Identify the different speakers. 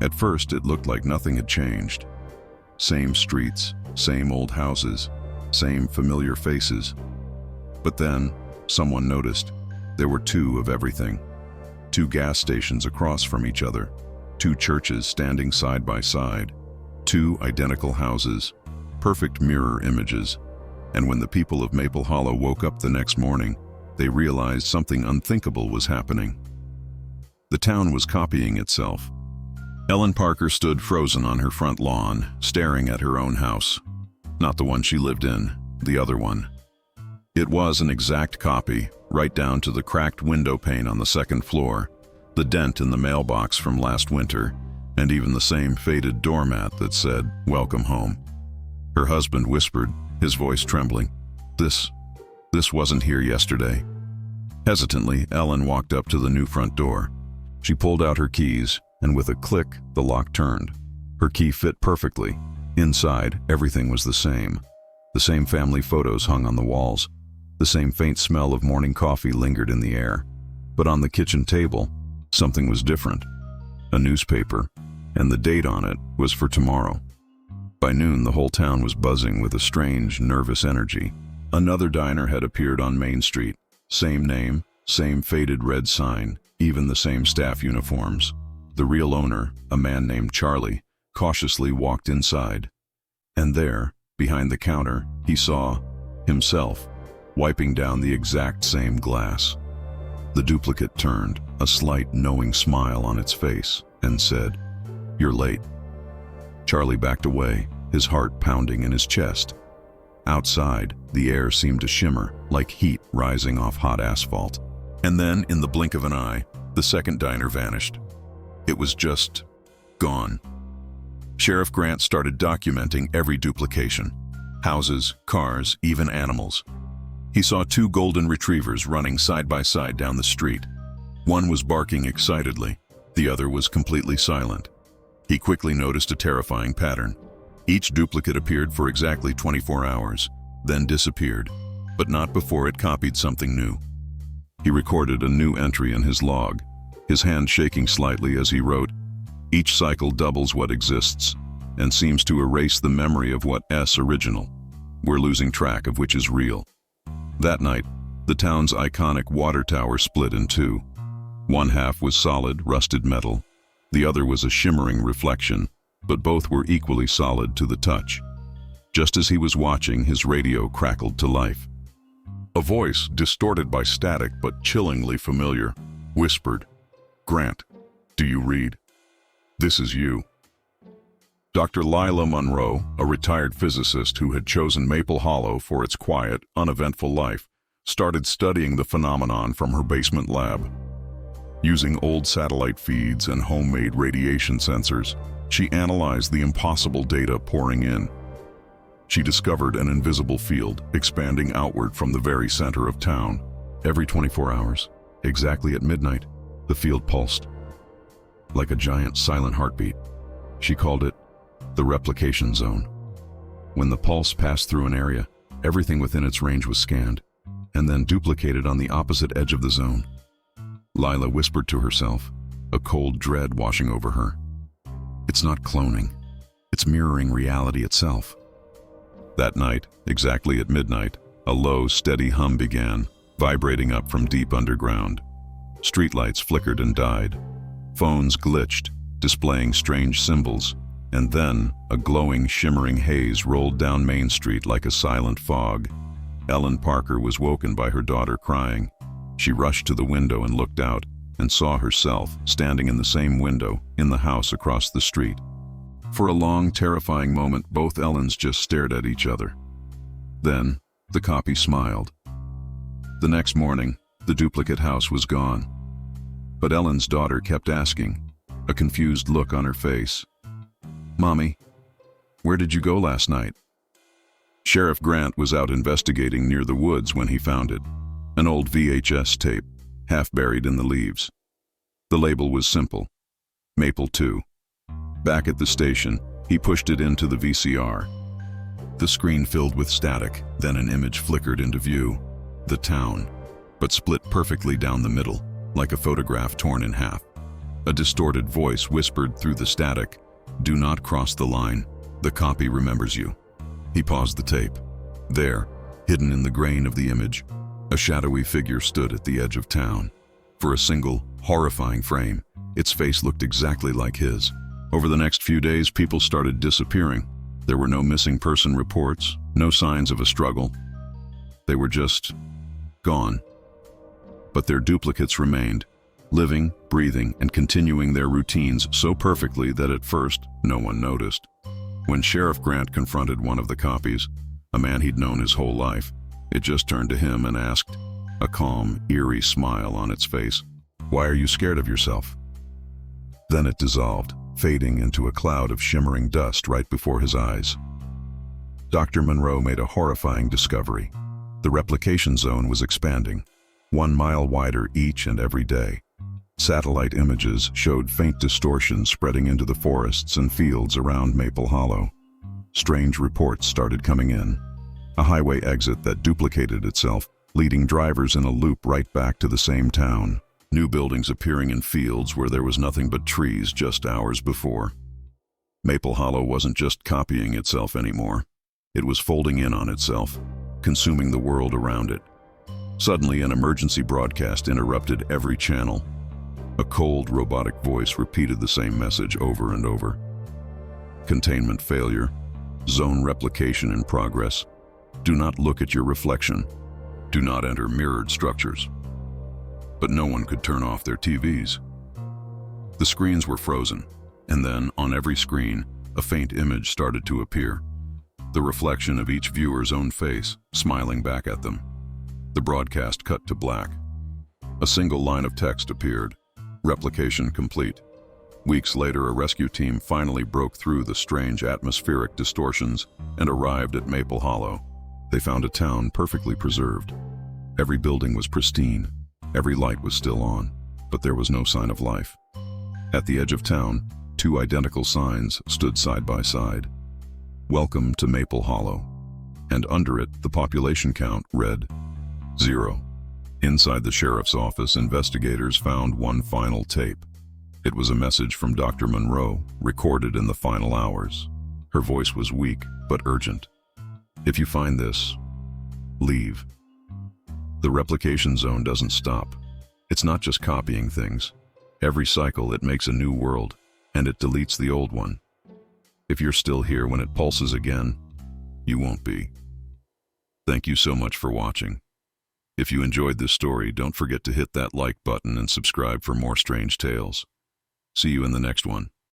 Speaker 1: At first, it looked like nothing had changed. Same streets, same old houses, same familiar faces. But then, someone noticed. There were two of everything. Two gas stations across from each other. Two churches standing side by side. Two identical houses. Perfect mirror images. And when the people of Maple Hollow woke up the next morning, they realized something unthinkable was happening. The town was copying itself. Ellen Parker stood frozen on her front lawn, staring at her own house. Not the one she lived in, the other one. It was an exact copy, right down to the cracked window pane on the second floor, the dent in the mailbox from last winter, and even the same faded doormat that said, "Welcome home." Her husband whispered, his voice trembling, This wasn't here yesterday." Hesitantly, Ellen walked up to the new front door. She pulled out her keys, and with a click, the lock turned. Her key fit perfectly. Inside, everything was the same. The same family photos hung on the walls. The same faint smell of morning coffee lingered in the air. But on the kitchen table, something was different. A newspaper, and the date on it was for tomorrow. By noon, the whole town was buzzing with a strange, nervous energy. Another diner had appeared on Main Street. Same name, same faded red sign, even the same staff uniforms. The real owner, a man named Charlie, cautiously walked inside. And there, behind the counter, he saw himself, wiping down the exact same glass. The duplicate turned, a slight, knowing smile on its face, and said, "You're late." Charlie backed away, his heart pounding in his chest. Outside, the air seemed to shimmer, like heat rising off hot asphalt. And then, in the blink of an eye, the second diner vanished. It was just gone. Sheriff Grant started documenting every duplication. Houses, cars, even animals. He saw two golden retrievers running side by side down the street. One was barking excitedly, the other was completely silent. He quickly noticed a terrifying pattern. Each duplicate appeared for exactly 24 hours, then disappeared, but not before it copied something new. He recorded a new entry in his log, his hand shaking slightly as he wrote, "Each cycle doubles what exists, and seems to erase the memory of what's original. We're losing track of which is real." That night, the town's iconic water tower split in two. One half was solid, rusted metal. The other was a shimmering reflection, but both were equally solid to the touch. Just as he was watching, his radio crackled to life. A voice, distorted by static but chillingly familiar, whispered, "Grant, do you read? This is you." Dr. Lila Monroe, a retired physicist who had chosen Maple Hollow for its quiet, uneventful life, started studying the phenomenon from her basement lab. Using old satellite feeds and homemade radiation sensors, she analyzed the impossible data pouring in. She discovered an invisible field expanding outward from the very center of town. Every 24 hours, exactly at midnight, the field pulsed. Like a giant silent heartbeat. She called it the Replication Zone. When the pulse passed through an area, everything within its range was scanned, and then duplicated on the opposite edge of the zone. Lila whispered to herself, a cold dread washing over her. It's not cloning. It's mirroring reality itself. That night, exactly at midnight, a low, steady hum began, vibrating up from deep underground. Streetlights flickered and died. Phones glitched, displaying strange symbols, and then a glowing, shimmering haze rolled down Main Street like a silent fog. Ellen Parker was woken by her daughter crying. She rushed to the window and looked out, and saw herself standing in the same window in the house across the street. For a long, terrifying moment, both Ellens just stared at each other. Then, the copy smiled. The next morning, the duplicate house was gone. But Ellen's daughter kept asking, a confused look on her face, "Mommy, where did you go last night?" Sheriff Grant was out investigating near the woods when he found it, an old VHS tape, half buried in the leaves. The label was simple, Maple 2. Back at the station, he pushed it into the VCR. The screen filled with static, then an image flickered into view. The town, but split perfectly down the middle, like a photograph torn in half. A distorted voice whispered through the static, "Do not cross the line. The copy remembers you." He paused the tape. There, hidden in the grain of the image, a shadowy figure stood at the edge of town. For a single, horrifying frame, its face looked exactly like his. Over the next few days, people started disappearing. There were no missing person reports, no signs of a struggle. They were just gone. But their duplicates remained, living, breathing, and continuing their routines so perfectly that at first, no one noticed. When Sheriff Grant confronted one of the copies, a man he'd known his whole life, it just turned to him and asked, a calm, eerie smile on its face, "Why are you scared of yourself?" Then it dissolved, fading into a cloud of shimmering dust right before his eyes. Dr. Monroe made a horrifying discovery. The replication zone was expanding, 1 mile wider each and every day. Satellite images showed faint distortions spreading into the forests and fields around Maple Hollow. Strange reports started coming in. A highway exit that duplicated itself, leading drivers in a loop right back to the same town. New buildings appearing in fields where there was nothing but trees just hours before. Maple Hollow wasn't just copying itself anymore. It was folding in on itself, consuming the world around it. Suddenly, an emergency broadcast interrupted every channel. A cold, robotic voice repeated the same message over and over. Containment failure. Zone replication in progress. Do not look at your reflection. Do not enter mirrored structures. But no one could turn off their TVs. The screens were frozen, and then, on every screen, a faint image started to appear. The reflection of each viewer's own face, smiling back at them. The broadcast cut to black. A single line of text appeared. Replication complete. Weeks later, a rescue team finally broke through the strange atmospheric distortions and arrived at Maple Hollow. They found a town perfectly preserved. Every building was pristine. Every light was still on, but there was no sign of life. At the edge of town, 2 identical signs stood side by side. "Welcome to Maple Hollow." And under it, the population count read 0. Inside the sheriff's office, investigators found one final tape. It was a message from Dr. Monroe, recorded in the final hours. Her voice was weak, but urgent. "If you find this, leave. The replication zone doesn't stop. It's not just copying things. Every cycle it makes a new world, and it deletes the old one. If you're still here when it pulses again, you won't be." Thank you so much for watching. If you enjoyed this story, don't forget to hit that like button and subscribe for more strange tales. See you in the next one.